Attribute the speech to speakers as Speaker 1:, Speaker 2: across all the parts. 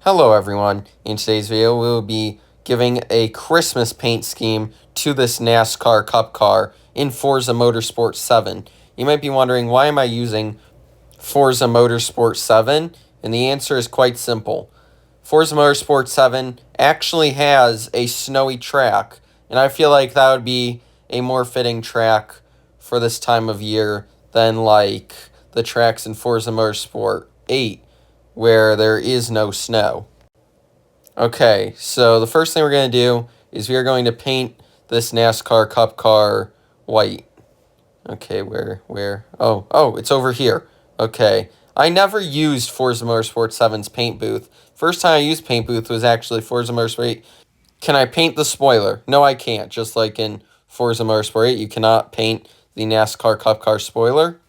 Speaker 1: Hello everyone, in today's video we will be giving a Christmas paint scheme to this NASCAR Cup car in Forza Motorsport 7. You might be wondering, why am I using Forza Motorsport 7? And the answer is quite simple. Forza Motorsport 7 actually has a snowy track, and I feel like that would be a more fitting track for this time of year than like the tracks in Forza Motorsport 8 where there is no snow. Okay, so the first thing we're going to do is we are going to paint this NASCAR Cup car white. Okay, where? Oh, it's over here. Okay. I never used Forza Motorsport 7's paint booth. First time I used paint booth was actually Forza Motorsport 8. Can I paint the spoiler? No, I can't. Just like in Forza Motorsport 8, you cannot paint the NASCAR Cup car spoiler.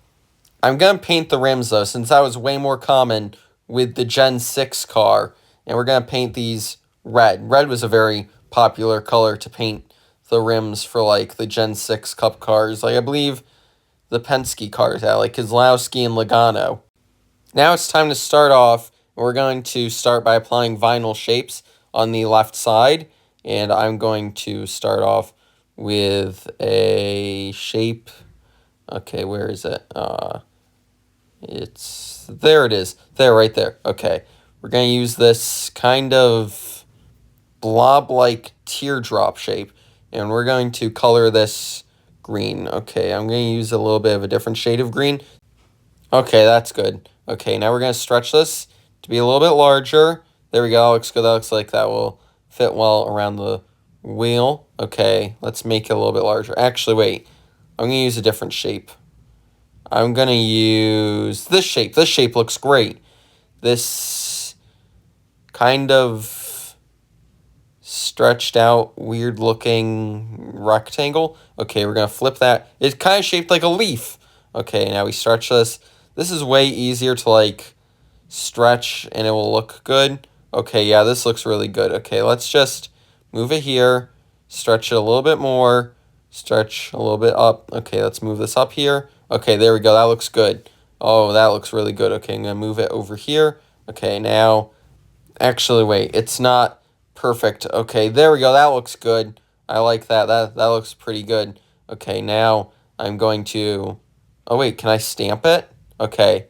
Speaker 1: I'm going to paint the rims, though, since that was way more common with the Gen 6 car. And we're going to paint these red. Red was a very popular color to paint the rims for, like, the Gen 6 Cup cars. Like, I believe the Penske cars had, like, Kozlowski and Logano. Now it's time to start off. We're going to start by applying vinyl shapes on the left side. And I'm going to start off with a shape. Okay, where is it? There it is. There, right there. Okay. We're going to use this kind of blob-like teardrop shape. And we're going to color this green. Okay, I'm going to use a little bit of a different shade of green. Okay, that's good. Okay, now we're going to stretch this to be a little bit larger. There we go. That looks good. That looks like that will fit well around the wheel. Okay, let's make it a little bit larger. Actually, wait. I'm going to use a different shape. I'm going to use this shape. This shape looks great. This kind of stretched out, weird looking rectangle. Okay, we're going to flip that. It's kind of shaped like a leaf. Okay, now we stretch this. This is way easier to like stretch and it will look good. Okay, yeah, this looks really good. Okay, let's just move it here. Stretch it a little bit more. Stretch a little bit up. Okay, let's move this up here. Okay, there we go. That looks good. Oh, that looks really good. Okay, I'm going to move it over here. Okay, now, actually, wait. It's not perfect. Okay, there we go. That looks good. I like that. That looks pretty good. Okay, now I'm going to... Oh, wait. Can I stamp it? Okay,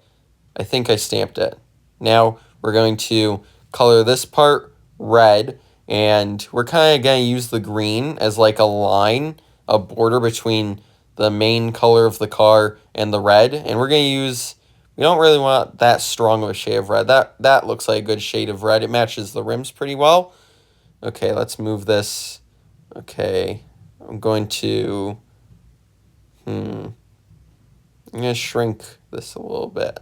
Speaker 1: I think I stamped it. Now we're going to color this part red, and we're kind of going to use the green as like a line, a border between the main color of the car and the red. And we're going to use, we don't really want that strong of a shade of red. That looks like a good shade of red. It matches the rims pretty well. Okay, let's move this. Okay, I'm going to, I'm going to shrink this a little bit.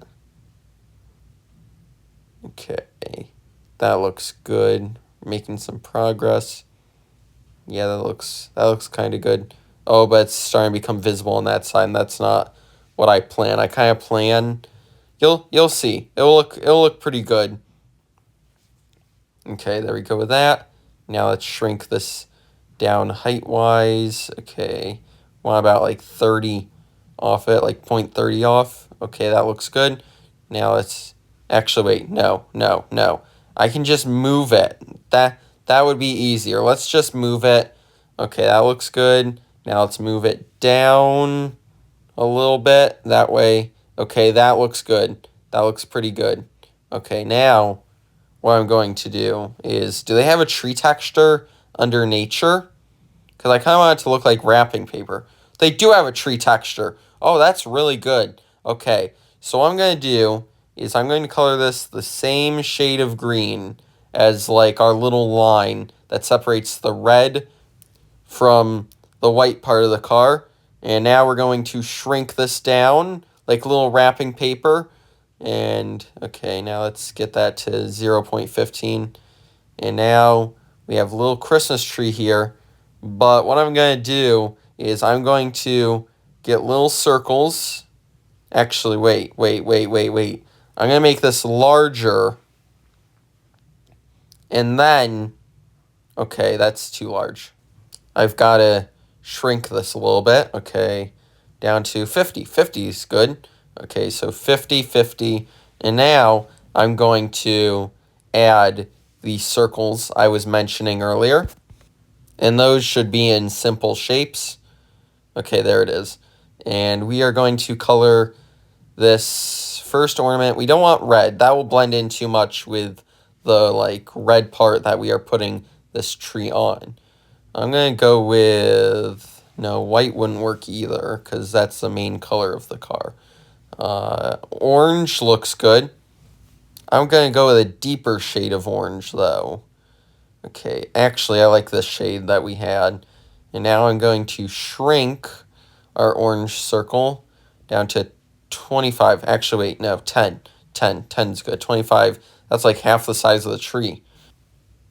Speaker 1: Okay, that looks good. Making some progress. Yeah, that looks kind of good. Oh, but it's starting to become visible on that side, and that's not what I plan. I kind of plan. You'll see. It'll look pretty good. Okay, there we go with that. Now let's shrink this down height-wise. Okay, want about like 30 off it, like 0.30 off. Okay, that looks good. Now let's actually wait. No. I can just move it. That would be easier. Let's just move it. Okay, that looks good. Now let's move it down a little bit. That way. Okay, that looks good. That looks pretty good. Okay, now what I'm going to do is, do they have a tree texture under nature? Because I kind of want it to look like wrapping paper. They do have a tree texture. Oh, that's really good. Okay, so what I'm going to do is I'm going to color this the same shade of green as like our little line that separates the red from the white part of the car. And now we're going to shrink this down like little wrapping paper. And okay, now let's get that to 0.15. And now we have a little Christmas tree here. But what I'm going to do is I'm going to get little circles. Actually, wait. I'm going to make this larger. And then, okay, that's too large. I've got to shrink this a little bit. Okay, down to 50. 50 is good. Okay, so 50, 50. And now I'm going to add the circles I was mentioning earlier. And those should be in simple shapes. Okay, there it is. And we are going to color this first ornament. We don't want red. That will blend in too much with the like red part that we are putting this tree on. I'm going to go with, no, white wouldn't work either because that's the main color of the car. Orange looks good. I'm going to go with a deeper shade of orange though. Okay, actually I like this shade that we had. And now I'm going to shrink our orange circle down to 25. Actually, wait, no, 10. 10. 10's good. 25, that's like half the size of the tree.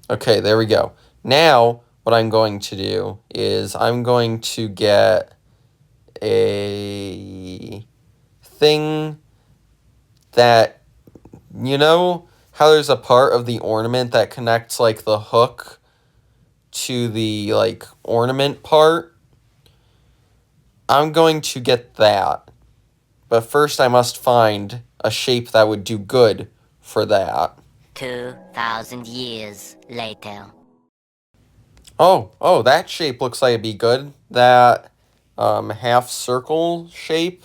Speaker 1: Okay, there we go. Now, what I'm going to do is I'm going to get a thing that, you know how there's a part of the ornament that connects like the hook to the like ornament part? I'm going to get that. But first I must find a shape that would do good for that.
Speaker 2: 2,000 years later.
Speaker 1: Oh, that shape looks like it'd be good. That half circle shape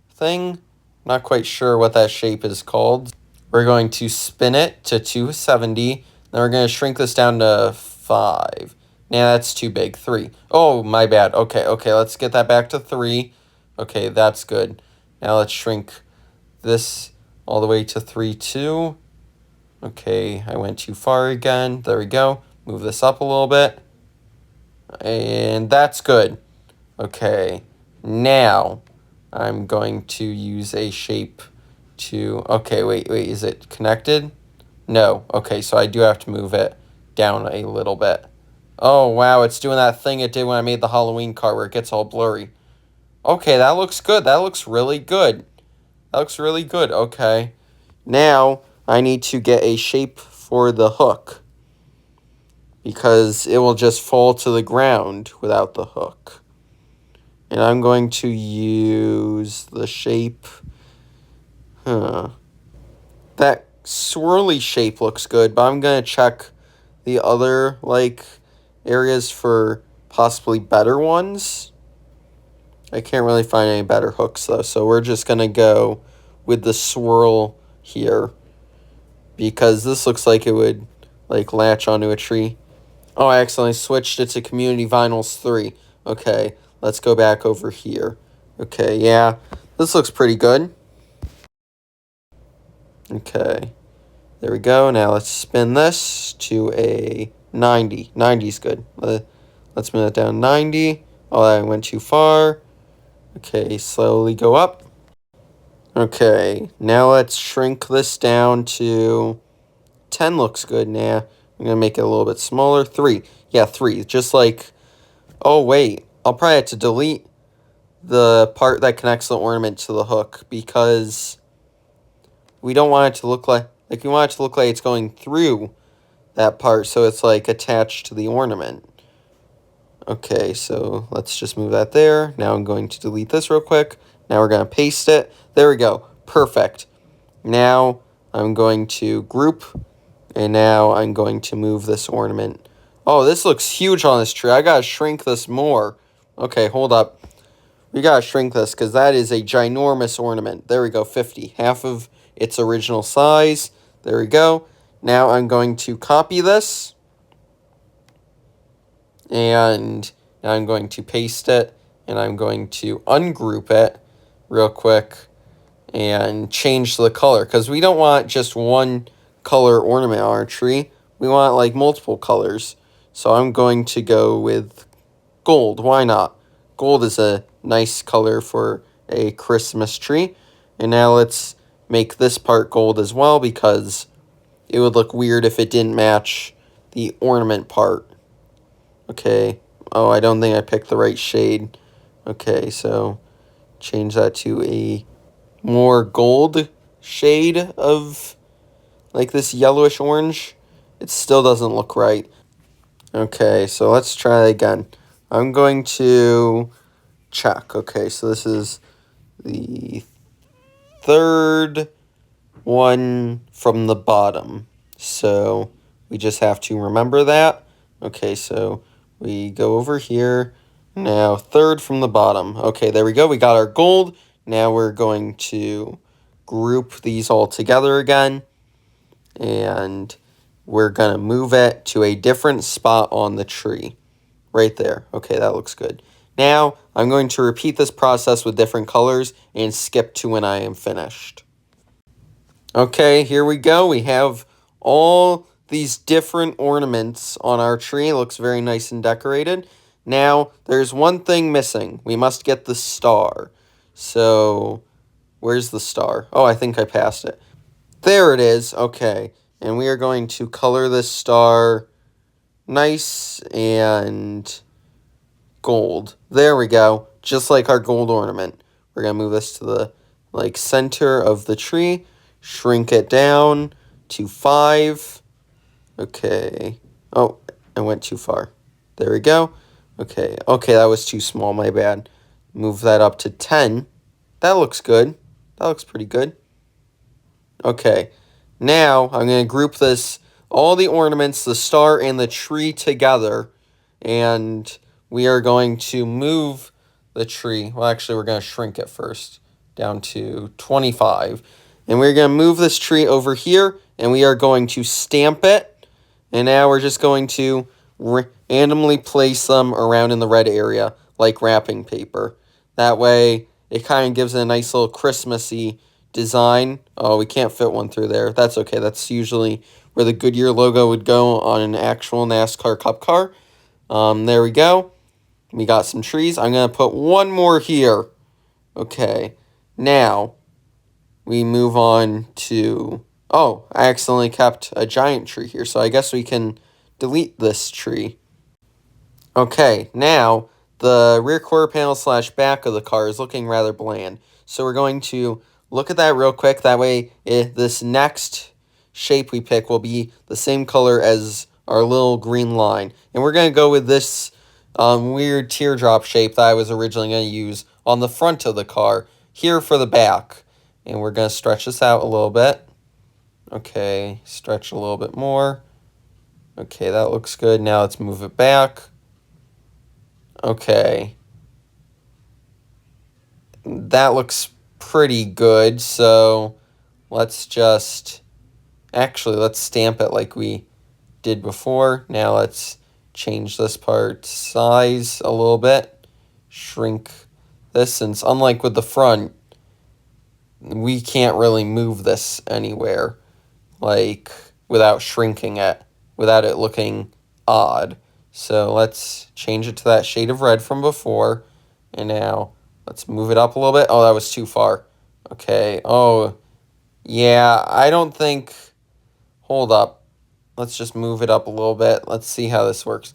Speaker 1: thing. Not quite sure what that shape is called. We're going to spin it to 270. Then we're going to shrink this down to 5. Nah, that's too big. 3. Oh, my bad. Okay, let's get that back to 3. Okay, that's good. Now let's shrink this all the way to 3, 2. Okay, I went too far again. There we go. Move this up a little bit. And that's good. Okay, now I'm going to use a shape to... Okay, wait, is it connected? No. Okay, so I do have to move it down a little bit. Oh, wow, it's doing that thing it did when I made the Halloween car where it gets all blurry. Okay, that looks good. That looks really good. That looks really good. Okay. Now, I need to get a shape for the hook, because it will just fall to the ground without the hook. And I'm going to use the shape... That swirly shape looks good, but I'm going to check the other, like, areas for possibly better ones. I can't really find any better hooks, though, so we're just going to go with the swirl here, because this looks like it would, like, latch onto a tree. Oh, I accidentally switched it to Community Vinyls 3. Okay, let's go back over here. Okay, yeah, this looks pretty good. Okay, there we go. Now let's spin this to a 90. 90's good. Let's move that down 90. Oh, I went too far. Okay, slowly go up. Okay, now let's shrink this down to 10 looks good. Nah, I'm going to make it a little bit smaller. 3. Yeah, 3. Just like... Oh, wait. I'll probably have to delete the part that connects the ornament to the hook, because we don't want it to look like... Like, we want it to look like it's going through that part, so it's, like, attached to the ornament. Okay, so let's just move that there. Now I'm going to delete this real quick. Now we're going to paste it. There we go. Perfect. Now I'm going to group, and now I'm going to move this ornament. Oh, this looks huge on this tree. I got to shrink this more. Okay, hold up. We got to shrink this because that is a ginormous ornament. There we go, 50. Half of its original size. There we go. Now I'm going to copy this. And now I'm going to paste it, and I'm going to ungroup it real quick and change the color, because we don't want just one color ornament on our tree. We want like multiple colors. So I'm going to go with gold. Why not? Gold is a nice color for a Christmas tree. And now let's make this part gold as well, because it would look weird if it didn't match the ornament part. Okay. Oh, I don't think I picked the right shade. Okay, so change that to a more gold shade of like this yellowish orange. It still doesn't look right. Okay, so let's try again. I'm going to check. Okay, so this is the third one from the bottom. So we just have to remember that. Okay, so we go over here. Now, third from the bottom. Okay, there we go. We got our gold. Now we're going to group these all together again. And we're going to move it to a different spot on the tree. Right there. Okay, that looks good. Now, I'm going to repeat this process with different colors and skip to when I am finished. Okay, here we go. We have all these different ornaments on our tree. It looks very nice and decorated. Now, there's one thing missing. We must get the star. So, where's the star? Oh, I think I passed it. There it is. Okay, and we are going to color this star nice and gold. There we go. Just like our gold ornament. We're going to move this to the center of the tree. Shrink it down to 5. Okay. Oh, I went too far. There we go. Okay. Okay, that was too small. My bad. Move that up to 10. That looks good. That looks pretty good. Okay. Now, I'm going to group all the ornaments, the star, and the tree together. And we are going to move the tree. Well, actually, we're going to shrink it first down to 25. And we're going to move this tree over here, and we are going to stamp it. And now we're just going to randomly place them around in the red area, like wrapping paper. That way, it kind of gives it a nice little Christmassy design. Oh, we can't fit one through there. That's okay. That's usually where the Goodyear logo would go on an actual NASCAR Cup car. There we go. We got some trees. I'm going to put one more here. Okay. Now, we move on to... Oh, I accidentally kept a giant tree here, so I guess we can delete this tree. Okay, now, the rear quarter panel / back of the car is looking rather bland. So we're going to look at that real quick. That way, this next shape we pick will be the same color as our little green line. And we're going to go with this weird teardrop shape that I was originally going to use on the front of the car here for the back. And we're going to stretch this out a little bit. Okay, stretch a little bit more. Okay, that looks good. Now let's move it back. Okay. That looks pretty good, so let's just... Actually, let's stamp it like we did before. Now let's change this part size a little bit. Shrink this, since unlike with the front, we can't really move this anywhere, without shrinking it, without it looking odd. So let's change it to that shade of red from before. And now let's move it up a little bit. Oh, that was too far. Okay. Oh, yeah, I don't think... Hold up. Let's just move it up a little bit. Let's see how this works.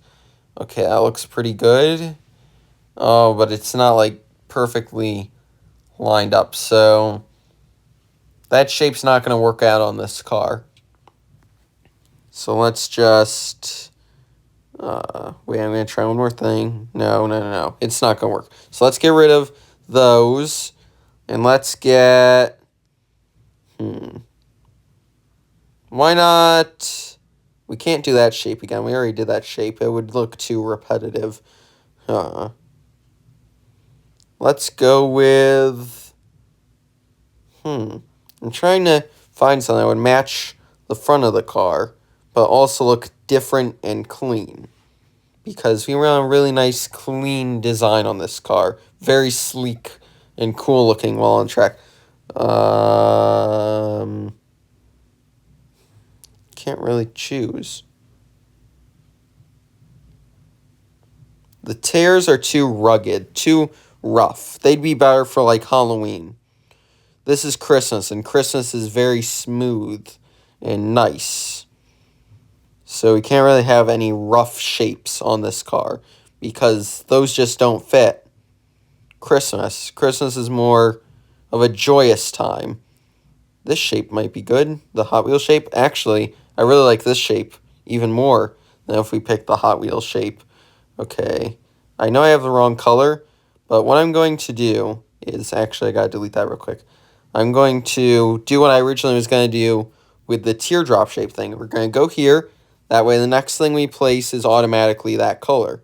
Speaker 1: Okay, that looks pretty good. Oh, but it's not, perfectly lined up. So that shape's not going to work out on this car. So let's just... wait, I'm going to try one more thing. No. It's not going to work. So let's get rid of those. And let's get... Why not... We can't do that shape again. We already did that shape. It would look too repetitive. Let's go with... I'm trying to find something that would match the front of the car, but also look different and clean. Because we want a really nice, clean design on this car. Very sleek and cool looking while on track. Can't really choose. The tears are too rugged, too rough. They'd be better for Halloween. This is Christmas, and Christmas is very smooth and nice. So we can't really have any rough shapes on this car because those just don't fit Christmas. Christmas is more of a joyous time. This shape might be good. The Hot Wheels shape. Actually, I really like this shape even more than if we pick the Hot Wheels shape. Okay. I know I have the wrong color, but what I'm going to do is... Actually, I got to delete that real quick. I'm going to do what I originally was going to do with the teardrop shape thing. We're going to go here. That way the next thing we place is automatically that color.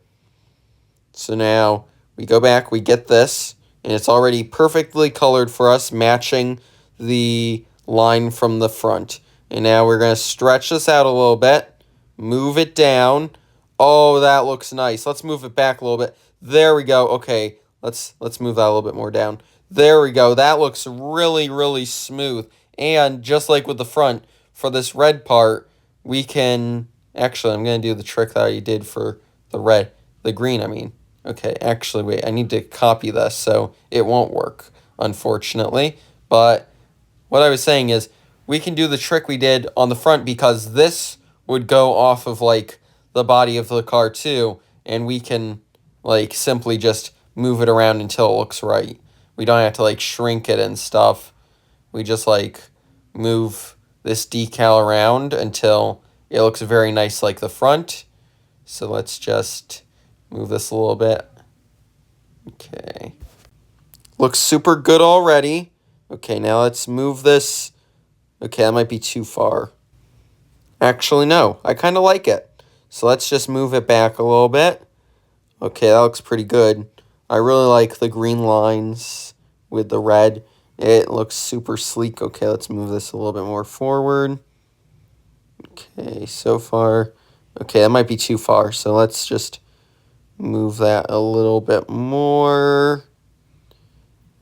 Speaker 1: So now we go back, we get this, and it's already perfectly colored for us, matching the line from the front. And now we're going to stretch this out a little bit, move it down. Oh, that looks nice. Let's move it back a little bit. There we go. Okay, let's move that a little bit more down. There we go. That looks really, really smooth. And just like with the front, for this red part, we can... Actually, I'm going to do the trick that I did for the green, I mean. Okay, actually, wait, I need to copy this, so it won't work, unfortunately. But what I was saying is, we can do the trick we did on the front because this would go off of, like, the body of the car, too, and we can, like, simply just move it around until it looks right. We don't have to, like, shrink it and stuff. We just, like, move this decal around until it looks very nice like the front. So let's just move this a little bit. Okay. Looks super good already. Okay, now let's move this. Okay, that might be too far. Actually, no. I kind of like it. So let's just move it back a little bit. Okay, that looks pretty good. I really like the green lines with the red. It looks super sleek. Okay, let's move this a little bit more forward. Okay, so far. Okay, that might be too far. So let's just move that a little bit more.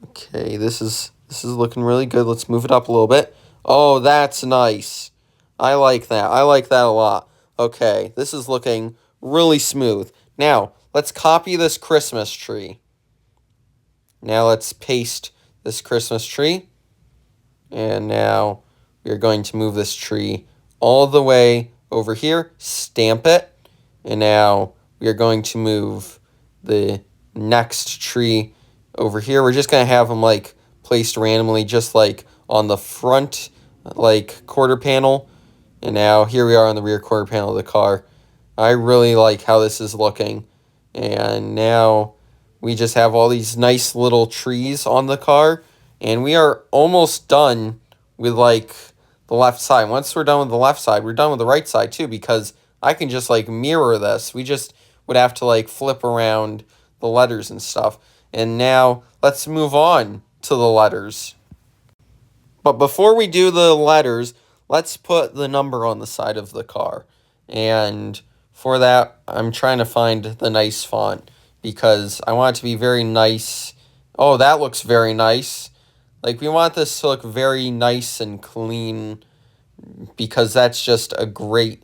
Speaker 1: Okay, this is looking really good. Let's move it up a little bit. Oh, that's nice. I like that. I like that a lot. Okay, this is looking really smooth. Now, let's copy this Christmas tree. Now let's paste this Christmas tree. And now we're going to move this tree all the way over here, stamp it, and now we are going to move the next tree over here. We're just going to have them like placed randomly, just like on the front like quarter panel, and now here we are on the rear quarter panel of the car. I really like how this is looking, and now we just have all these nice little trees on the car, and we are almost done with like the left side. Once we're done with the left side, we're done with the right side too, because I can just like mirror this. We just would have to like flip around the letters and stuff. And now let's move on to the letters. But before we do the letters, let's put the number on the side of the car. And for that, I'm trying to find the nice font because I want it to be very nice. Oh, that looks very nice. Like, we want this to look very nice and clean because that's just a great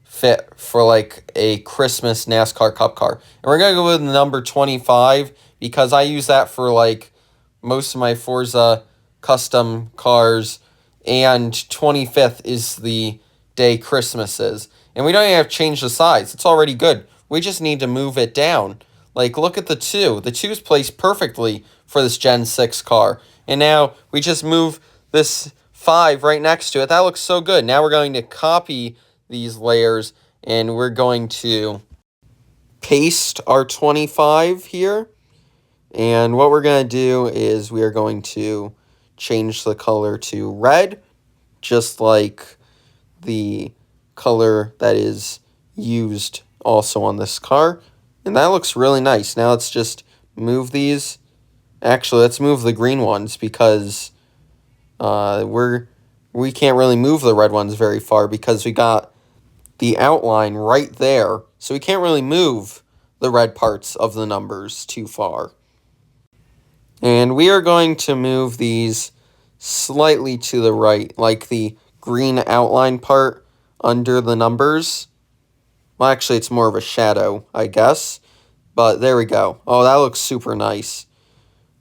Speaker 1: fit for, like, a Christmas NASCAR Cup car. And we're going to go with number 25 because I use that for, like, most of my Forza custom cars. And 25th is the day Christmas is. And we don't even have to change the size. It's already good. We just need to move it down. Like, look at the 2. The 2 is placed perfectly for this Gen 6 car. And now we just move this 5 right next to it. That looks so good. Now we're going to copy these layers, and we're going to paste our 25 here. And what we're going to do is we are going to change the color to red, just like the color that is used also on this car. And that looks really nice. Now let's just move these. Actually, let's move the green ones because we can't really move the red ones very far because we got the outline right there. So we can't really move the red parts of the numbers too far. And we are going to move these slightly to the right, like the green outline part under the numbers. Well, actually, it's more of a shadow, I guess. But there we go. Oh, that looks super nice.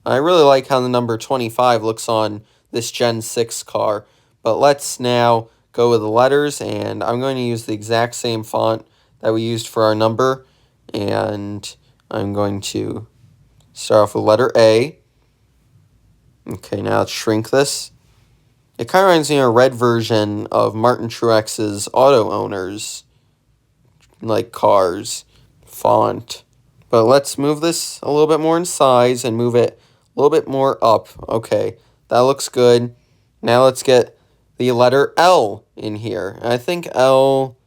Speaker 1: I really like how the number 25 looks on this Gen 6 car. But let's now go with the letters, and I'm going to use the exact same font that we used for our number. And I'm going to start off with letter A. Okay, now let's shrink this. It kind of reminds me of a red version of Martin Truex's Auto Owners, like cars, font. But let's move this a little bit more in size and move it a little bit more up. Okay, that looks good. Now let's get the letter L in here. I think L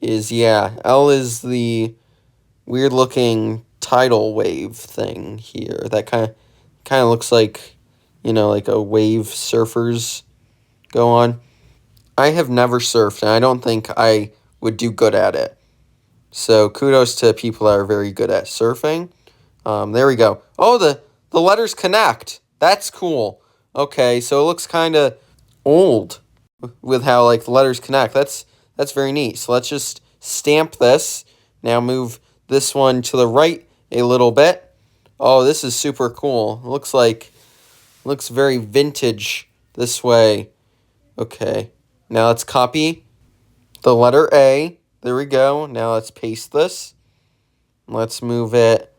Speaker 1: is the weird looking tidal wave thing here. That kind of looks like, like a wave surfers go on. I have never surfed, and I don't think I would do good at it. So kudos to people that are very good at surfing. There we go. Oh, the letters connect. That's cool. Okay, so it looks kind of old with how like the letters connect. That's very neat. So let's just stamp this. Now move this one to the right a little bit. Oh, this is super cool. Looks very vintage this way. Okay. Now let's copy the letter A. There we go. Now let's paste this. Let's move it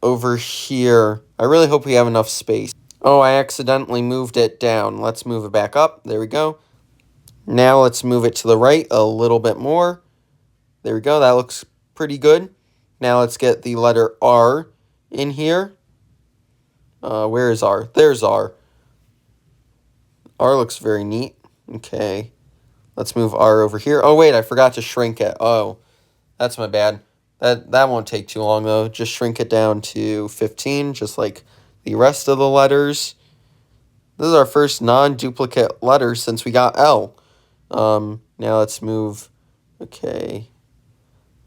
Speaker 1: over here. I really hope we have enough space. Oh, I accidentally moved it down. Let's move it back up. There we go. Now let's move it to the right a little bit more. There we go. That looks pretty good. Now let's get the letter R in here. Where is R? There's R. R looks very neat. Okay. Let's move R over here. Oh, wait, I forgot to shrink it. Oh, that's my bad. That won't take too long, though. Just shrink it down to 15, just like the rest of the letters. This is our first non-duplicate letter since we got L. Now let's move. Okay.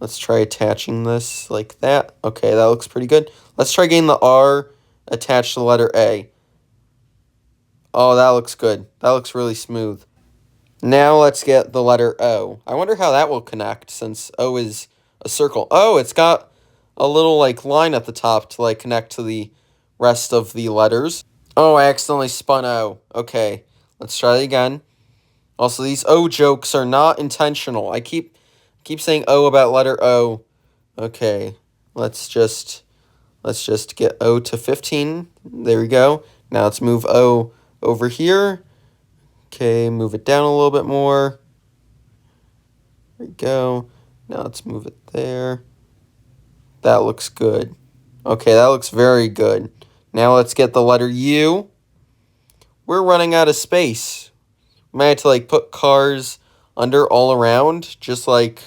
Speaker 1: Let's try attaching this like that. Okay, that looks pretty good. Let's try getting the R attached to the letter A. Oh, that looks good. That looks really smooth. Now let's get the letter O. I wonder how that will connect since O is a circle. Oh, it's got a little like line at the top to like connect to the rest of the letters. Oh, I accidentally spun O. Okay, let's try it again. Also, these O jokes are not intentional. I keep saying O about letter O. Okay, let's just get O to 15. There we go. Now let's move O over here. Okay, move it down a little bit more. There we go. Now let's move it there. That looks good. Okay, that looks very good. Now let's get the letter U. We're running out of space. We might have to like put cars under all around, just like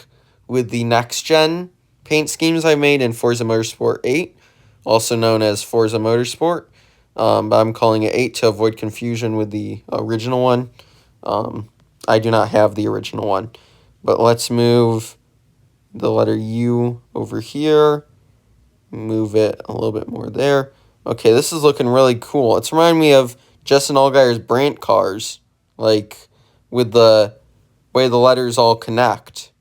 Speaker 1: with the next gen paint schemes I made in Forza Motorsport 8, also known as Forza Motorsport. But I'm calling it 8 to avoid confusion with the original one. I do not have the original one. But let's move the letter U over here. Move it a little bit more there. Okay, this is looking really cool. It's reminding me of Justin Allgaier's Brant cars, like with the way the letters all connect.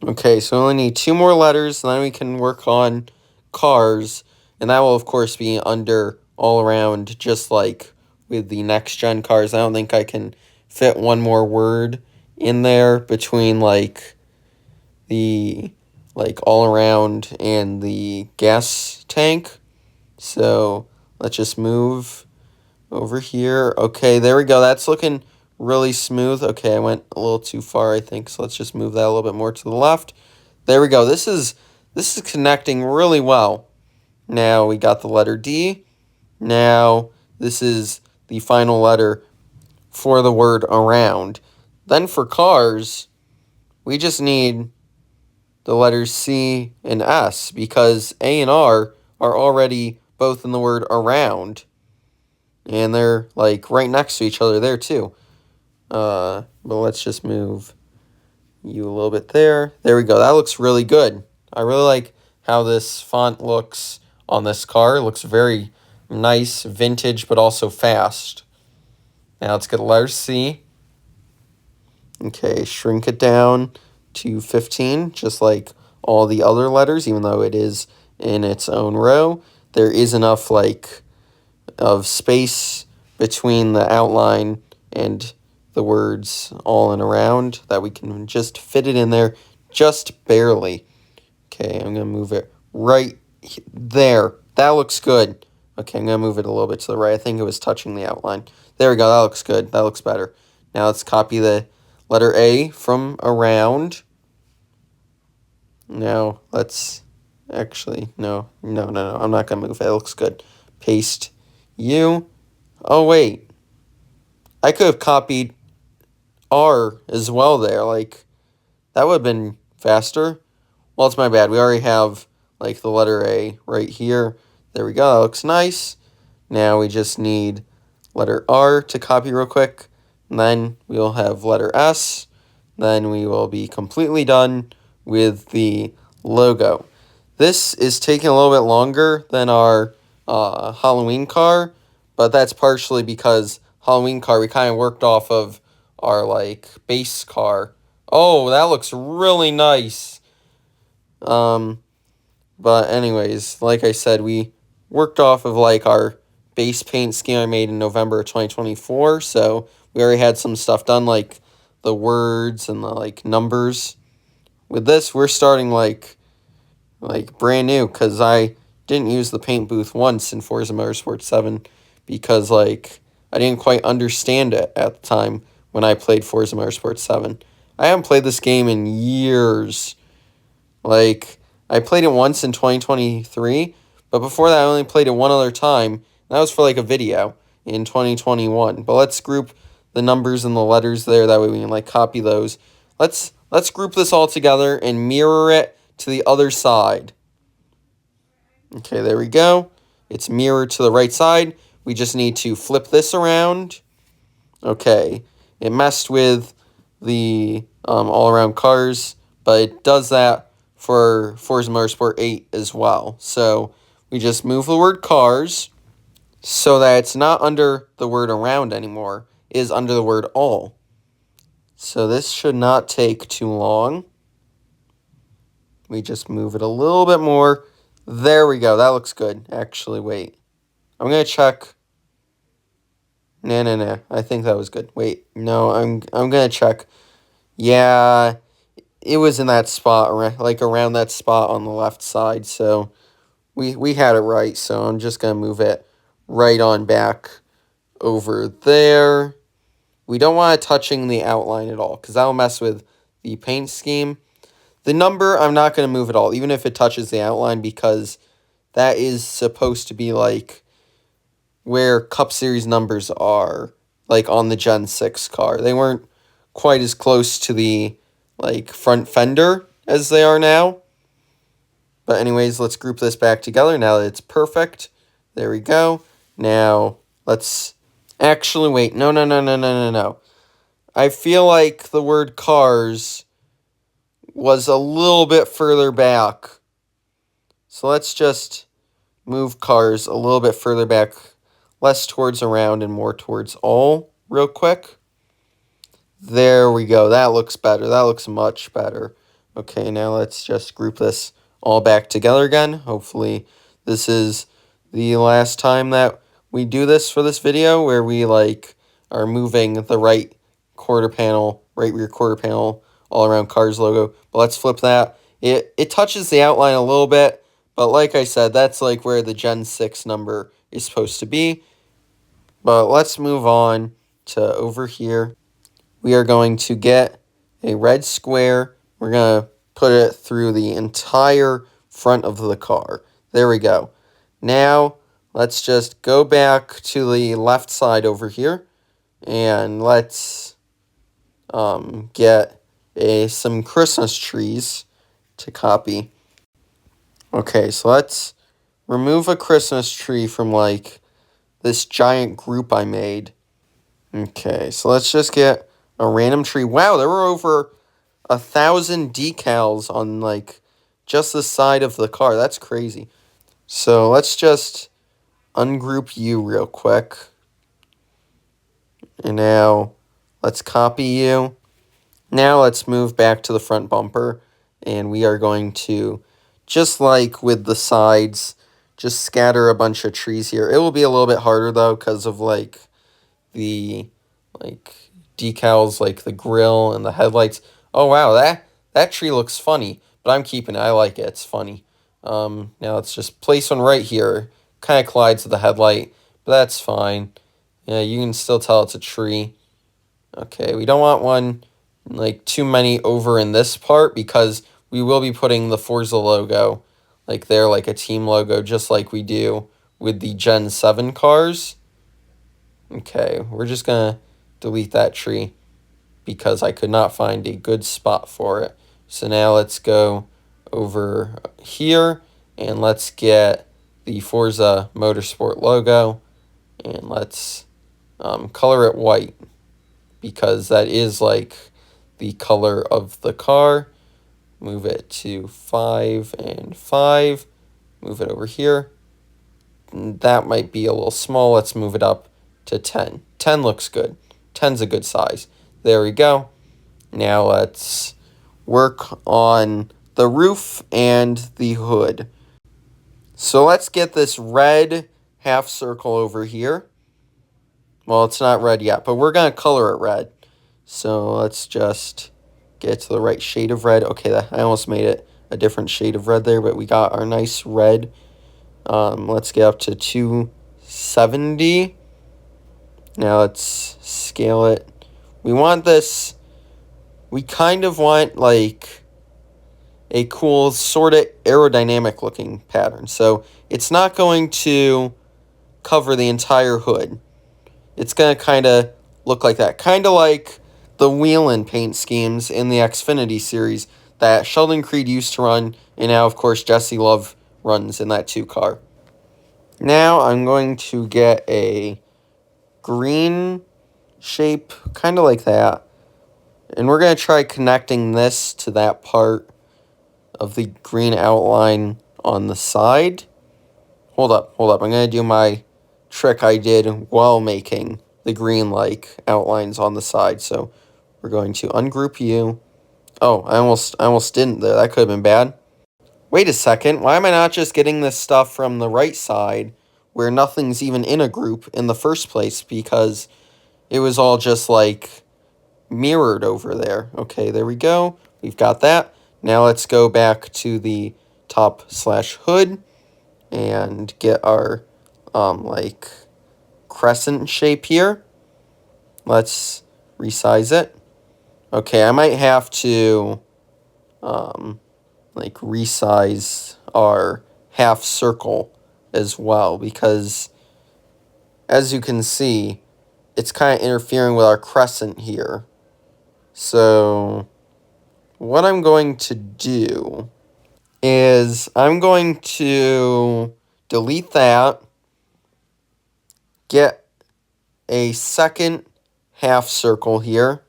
Speaker 1: Okay, so we only need 2 more letters, and then we can work on cars, and that will, of course, be under all around, just like with the next-gen cars. I don't think I can fit one more word in there between, like, the, like, all around and the gas tank. So let's just move over here. Okay, there we go. That's looking really smooth. Okay, I went a little too far, I think, so let's just move that a little bit more to the left. There we go. This is connecting really well. Now we got the letter D. Now this is the final letter for the word around. Then for cars, we just need the letters C and S because A and R are already both in the word around. And they're like right next to each other there too. But let's just move you a little bit there. There we go. That looks really good. I really like how this font looks on this car. It looks very nice, vintage, but also fast. Now let's get a letter C. Okay, shrink it down to 15, just like all the other letters, even though it is in its own row. There is enough like of space between the outline and the words all and around that we can just fit it in there just barely. Okay, I'm going to move it right there. That looks good. Okay, I'm going to move it a little bit to the right. I think it was touching the outline. There we go. That looks good. That looks better. Now let's copy the letter A from around. Now let's actually, no. I'm not going to move it. It looks good. Paste U. Oh, wait. I could have copied R as well there. Like, that would have been faster. Well, it's my bad. We already have, like, the letter A right here. There we go. That looks nice. Now we just need letter R to copy real quick. And then we'll have letter S. Then we will be completely done with the logo. This is taking a little bit longer than our Halloween car, but that's partially because Halloween car, we kind of worked off of our, like, base car. Oh, that looks really nice. But anyways, like I said, we worked off of, like, our base paint scheme I made in November of 2024, so we already had some stuff done, like the words and the, like, numbers. With this, we're starting, like brand new, because I didn't use the paint booth once in Forza Motorsport 7 because, like, I didn't quite understand it at the time when I played Forza Motorsport 7. I haven't played this game in years. Like, I played it once in 2023, but before that I only played it one other time, and that was for, like, a video in 2021. But let's group the numbers and the letters there, that way we can, like, copy those. Let's group this all together and mirror it to the other side. Okay, there we go. It's mirrored to the right side. We just need to flip this around. Okay, it messed with the all-around cars, but it does that for Forza Motorsport 8 as well. So we just move the word cars so that it's not under the word around anymore. It is under the word all. So this should not take too long. We just move it a little bit more. There we go. That looks good. Actually, wait. I'm going to check. No. I think that was good. Wait. No, I'm going to check. Yeah, it was in that spot, like around that spot on the left side. So we had it right. So I'm just going to move it right on back over there. We don't want it touching the outline at all, because that will mess with the paint scheme. The number, I'm not going to move at all, even if it touches the outline, because that is supposed to be, like, where Cup Series numbers are, like, on the Gen 6 car. They weren't quite as close to the, like, front fender as they are now. But anyways, let's group this back together now that it's perfect. There we go. Now, let's actually wait. No. I feel like the word cars was a little bit further back. So let's just move cars a little bit further back, less towards around and more towards all real quick. There we go. That looks better. That looks much better. Okay, now let's just group this all back together again. Hopefully this is the last time that we do this for this video, where we, like, are moving the right rear quarter panel all around cars logo. But let's flip that. It touches the outline a little bit, but like I said, that's, like, where the Gen 6 number is supposed to be. But let's move on to over here. We are going to get a red square. We're going to put it through the entire front of the car. There we go. Now, let's just go back to the left side over here, and let's get some Christmas trees to copy. Okay, so let's remove a Christmas tree from, like, this giant group I made. Okay, so let's just get a random tree. Wow, there were over 1,000 decals on, like, just the side of the car. That's crazy. So let's just ungroup you real quick. And now let's copy you. Now let's move back to the front bumper. And we are going to, just like with the sides, just scatter a bunch of trees here. It will be a little bit harder, though, because of, like, the, like, decals, like the grill and the headlights. Oh wow, that tree looks funny, but I'm keeping it. I like it. It's funny. Now let's just place one right here. Kind of collides with the headlight, but that's fine. Yeah, you can still tell it's a tree. Okay, we don't want one, like, too many over in this part, because we will be putting the Forza logo, like, there, like a team logo, just like we do with the Gen 7 cars. Okay, we're just going to delete that tree. because I could not find a good spot for it. So now let's go over here and let's get the Forza Motorsport logo and let's color it white because that is like the color of the car. Move it to 5 and 5. Move it over here. That might be a little small. Let's move it up to 10. 10 looks good. 10's a good size. There we go. Now let's work on the roof and the hood. So let's get this red half circle over here. Well, it's not red yet, but we're going to color it red. So let's just get to the right shade of red. Okay, I almost made it a different shade of red there, but we got our nice red. Let's get up to 270. Now let's scale it. We want this, we kind of want like a cool sort of aerodynamic looking pattern. So it's not going to cover the entire hood. It's going to kind of look like that. Kind of like the Wheelin' paint schemes in the Xfinity series that Sheldon Creed used to run, and now, of course, Jesse Love runs in that 2 car. Now I'm going to get a green shape, kind of like that. And we're going to try connecting this to that part of the green outline on the side. Hold up. I'm going to do my trick I did while making the green-like outlines on the side. So we're going to ungroup you. Oh, I almost didn't there. That could have been bad. Wait a second. Why am I not just getting this stuff from the right side where nothing's even in a group in the first place because it was all just like mirrored over there. Okay, there we go. We've got that. Now let's go back to the top/hood and get our like crescent shape here. Let's resize it. Okay, I might have to like resize our half circle as well because as you can see, it's kind of interfering with our crescent here. So what I'm going to do is I'm going to delete that, get a second half circle here,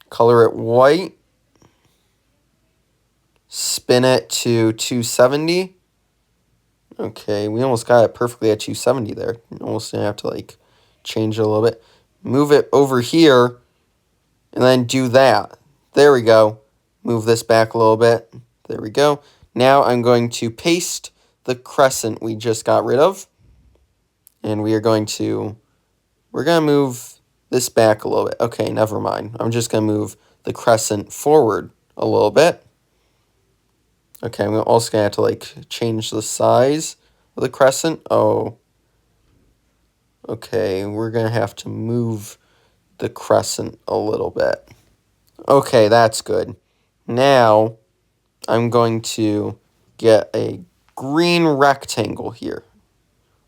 Speaker 1: color it white, spin it to 270. Okay, we almost got it perfectly at 270 there. Almost gonna have to like change it a little bit. Move it over here and then do that. There we go. Move this back a little bit. There we go. Now I'm going to paste the crescent we just got rid of. And we're going to move this back a little bit. Okay, never mind. I'm just going to move the crescent forward a little bit. Okay, I'm also going to have to like change the size of the crescent. Oh. Okay, we're going to have to move the crescent a little bit. Okay, that's good. Now, I'm going to get a green rectangle here.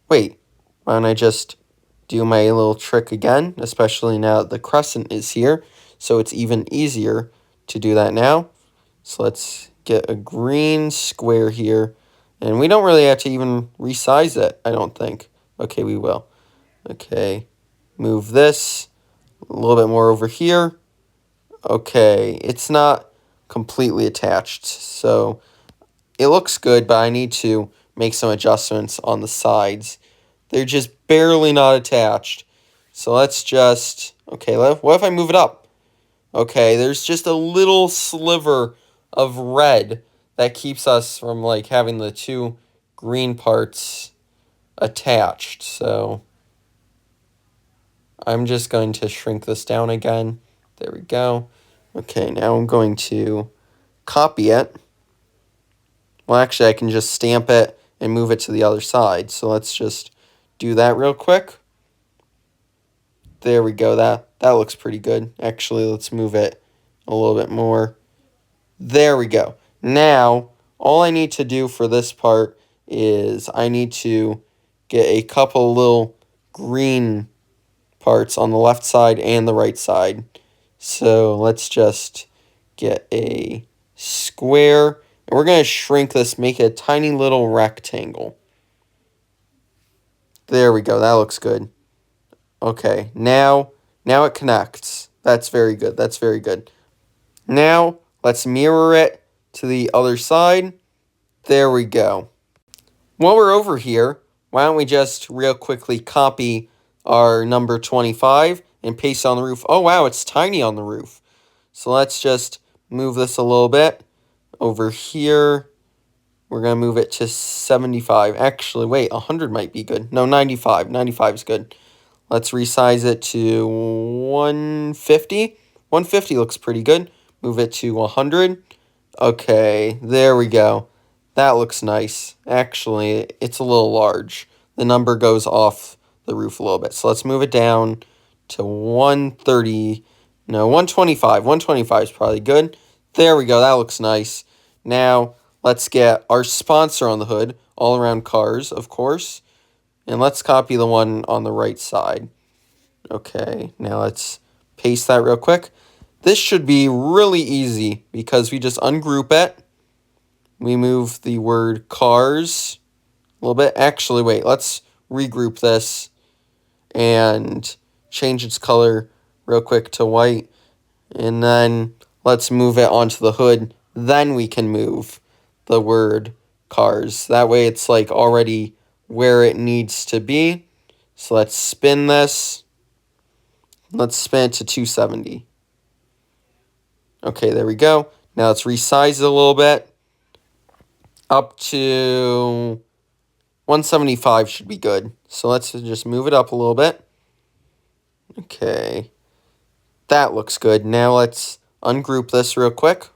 Speaker 1: Wait, why don't I just do my little trick again, especially now that the crescent is here, so it's even easier to do that now. So let's get a green square here, and we don't really have to even resize it, I don't think. Okay, we will. Okay, move this a little bit more over here. Okay, it's not completely attached, so it looks good, but I need to make some adjustments on the sides. They're just barely not attached. So let's just, okay, what if I move it up? Okay, there's just a little sliver of red that keeps us from like having the 2 green parts attached. So I'm just going to shrink this down again. There we go. Okay, now I'm going to copy it. Well, actually, I can just stamp it and move it to the other side. So let's just do that real quick. There we go. That looks pretty good. Actually, let's move it a little bit more. There we go. Now, all I need to do for this part is I need to get a couple little green parts on the left side and the right side. So let's just get a square. And we're going to shrink this, make it a tiny little rectangle. There we go. That looks good. Okay, now it connects. That's very good. That's very good. Now, let's mirror it to the other side. There we go. While we're over here, why don't we just real quickly copy our number 25 and paste it on the roof. Oh, wow, it's tiny on the roof. So let's just move this a little bit. Over here, we're going to move it to 75. Actually, wait, 100 might be good. No, 95. 95 is good. Let's resize it to 150. 150 looks pretty good. Move it to 100. Okay, there we go. That looks nice. Actually, it's a little large. The number goes off the roof a little bit. So let's move it down to 130. No, 125. 125 is probably good. There we go. That looks nice. Now, let's get our sponsor on the hood. All Around Cars, of course. And let's copy the one on the right side. Okay, now let's paste that real quick. This should be really easy because we just ungroup it. We move the word cars a little bit. Actually, wait, let's regroup this and change its color real quick to white. And then let's move it onto the hood. Then we can move the word cars. That way it's like already where it needs to be. So let's spin this. Let's spin it to 270. Okay, there we go. Now let's resize it a little bit. Up to 175 should be good. So let's just move it up a little bit. Okay. That looks good. Now let's ungroup this real quick.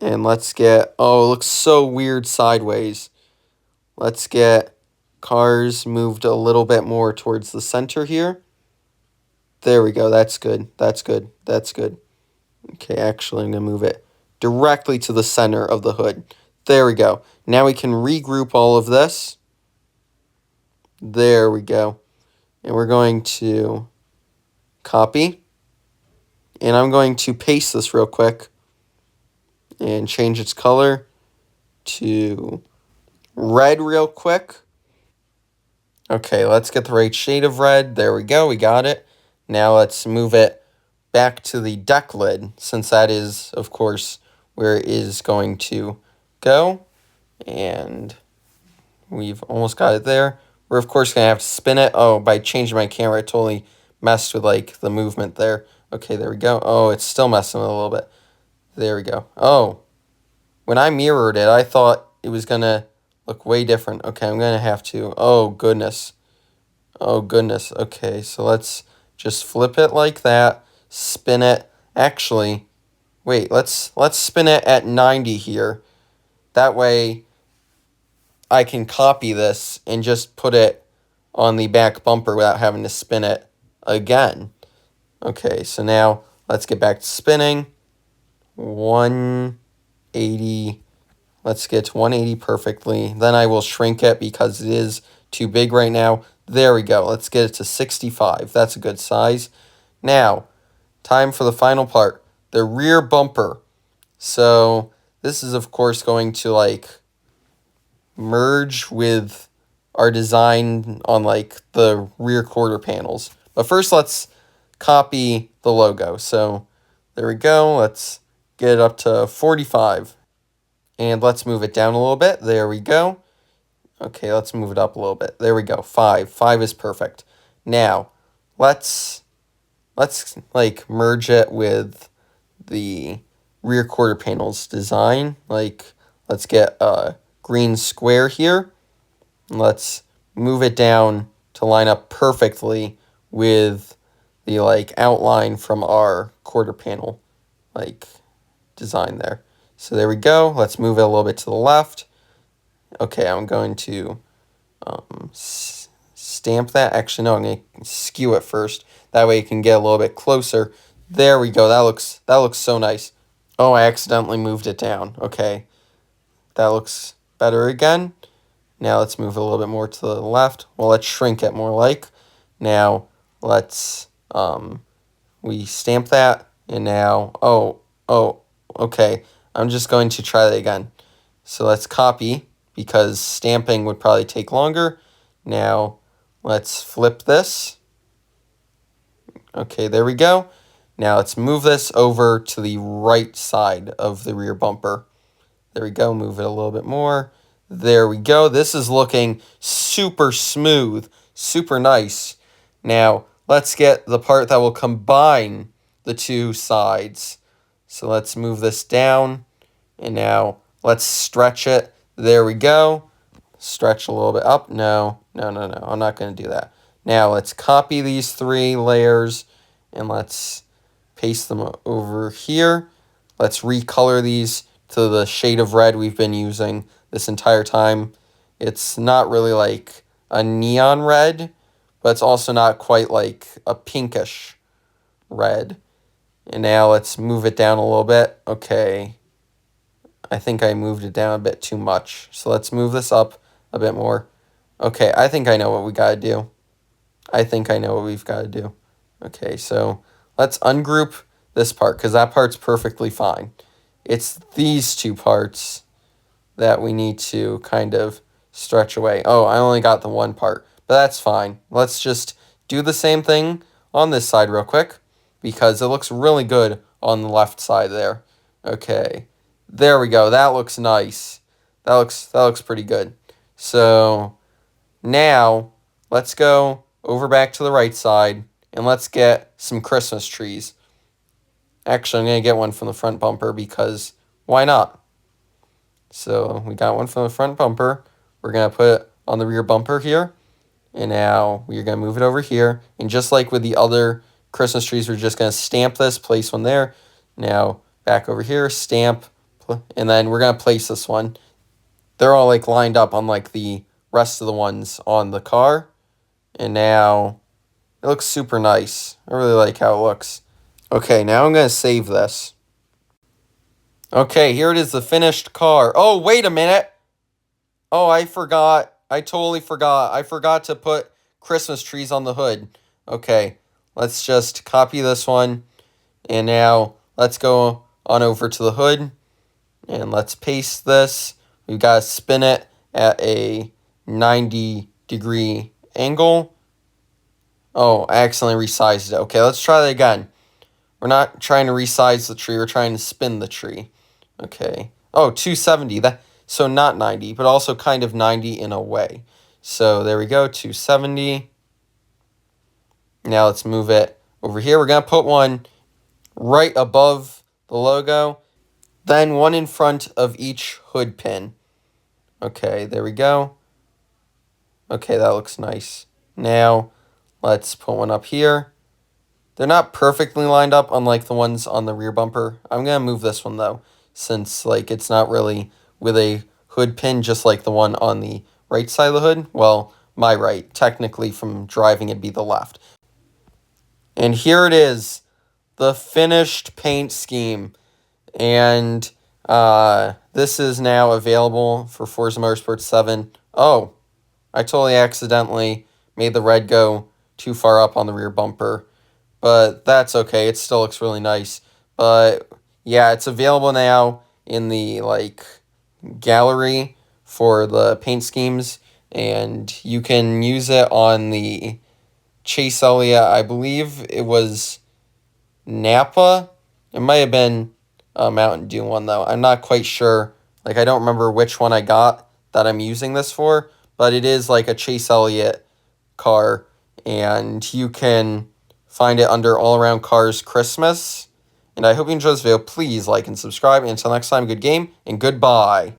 Speaker 1: And let's get... Oh, it looks so weird sideways. Let's get cars moved a little bit more towards the center here. There we go. That's good. That's good. That's good. Okay, actually, I'm going to move it directly to the center of the hood. There we go. Now we can regroup all of this. There we go. And we're going to copy. And I'm going to paste this real quick and change its color to red real quick. Okay, let's get the right shade of red. There we go. We got it. Now let's move it back to the deck lid, since that is, of course, where it is going to go. And we've almost got it there. We're, of course, going to have to spin it. Oh, by changing my camera, I totally messed with, like, the movement there. Okay, there we go. Oh, it's still messing with it a little bit. There we go. Oh, when I mirrored it, I thought it was going to look way different. Okay, I'm going to have to. Oh, goodness. Oh, goodness. Okay, so let's just flip it like that. Spin it. Actually, wait, let's spin it at 90 here. That way I can copy this and just put it on the back bumper without having to spin it again. Okay, so now let's get back to spinning. 180. Let's get to 180 perfectly. Then I will shrink it because it is too big right now. There we go. Let's get it to 65. That's a good size. Now, time for the final part. The rear bumper. So this is, of course, going to, like, merge with our design on, like, the rear quarter panels. But first, let's copy the logo. So there we go. Let's get it up to 45. And let's move it down a little bit. There we go. Okay, let's move it up a little bit. There we go. 5. 5 is perfect. Now, let's like merge it with the rear quarter panels design. Like, let's get a green square here. Let's move it down to line up perfectly with the, like, outline from our quarter panel, like, design there. So there we go. Let's move it a little bit to the left. Okay, I'm going to stamp that. Actually, no, I'm going to skew it first. That way it can get a little bit closer. There we go. That looks so nice. Oh, I accidentally moved it down. Okay, that looks better again. Now let's move it a little bit more to the left. Well, let's shrink it more like. Now let's we stamp that, and now, okay. I'm just going to try that again. So let's copy, because stamping would probably take longer. Now, let's flip this. Okay, there we go. Now let's move this over to the right side of the rear bumper. There we go, move it a little bit more. There we go. This is looking super smooth, super nice. Now, let's get the part that will combine the two sides. So let's move this down, and now let's stretch it. There we go. Stretch a little bit up. No. I'm not going to do that. Now, let's copy these 3 layers, and let's paste them over here. Let's recolor these to the shade of red we've been using this entire time. It's not really like a neon red, but it's also not quite like a pinkish red. And now let's move it down a little bit. Okay. I think I moved it down a bit too much. So let's move this up a bit more. Okay, I think I know what we gotta do. I think I know what we've got to do. Okay, so let's ungroup this part, because that part's perfectly fine. It's these 2 parts that we need to kind of stretch away. Oh, I only got the one part, but that's fine. Let's just do the same thing on this side real quick, because it looks really good on the left side there. Okay, there we go. That looks nice. That looks pretty good. So now let's go over back to the right side, and let's get some Christmas trees. Actually, I'm going to get one from the front bumper, because why not? So we got one from the front bumper. We're going to put it on the rear bumper here, and now we're going to move it over here. And just like with the other Christmas trees, we're just going to stamp this, place one there. Now back over here, stamp, and then we're going to place this one. They're all like lined up unlike the rest of the ones on the car. And now it looks super nice. I really like how it looks. Okay, now I'm going to save this. Okay, here it is, the finished car. Oh, wait a minute. Oh, I forgot. I totally forgot. I forgot to put Christmas trees on the hood. Okay, let's just copy this one. And now let's go on over to the hood. And let's paste this. We've got to spin it at a 90-degree angle. Oh, I accidentally resized it. Okay, let's try that again. We're not trying to resize the tree. We're trying to spin the tree. Okay. Oh, 270. So not 90, but also kind of 90 in a way. So there we go, 270. Now let's move it over here. We're going to put one right above the logo, then one in front of each hood pin. Okay, there we go. Okay, that looks nice. Now let's put one up here. They're not perfectly lined up, unlike the ones on the rear bumper. I'm going to move this one, though, since like it's not really with a hood pin just like the one on the right side of the hood. Well, my right. Technically, from driving, it'd be the left. And here it is, the finished paint scheme. And this is now available for Forza Motorsport 7. Oh, I totally accidentally made the red go too far up on the rear bumper. But that's okay. It still looks really nice. But yeah, it's available now in the like gallery for the paint schemes, and you can use it on the Chase Elliott. I believe it was Napa. It might have been a Mountain Dew one though. I'm not quite sure. Like I don't remember which one I got that I'm using this for, but it is like a Chase Elliott car, and you can find it under All Around Cars Christmas. And I hope you enjoyed this video. Please like and subscribe. And until next time, good game and goodbye.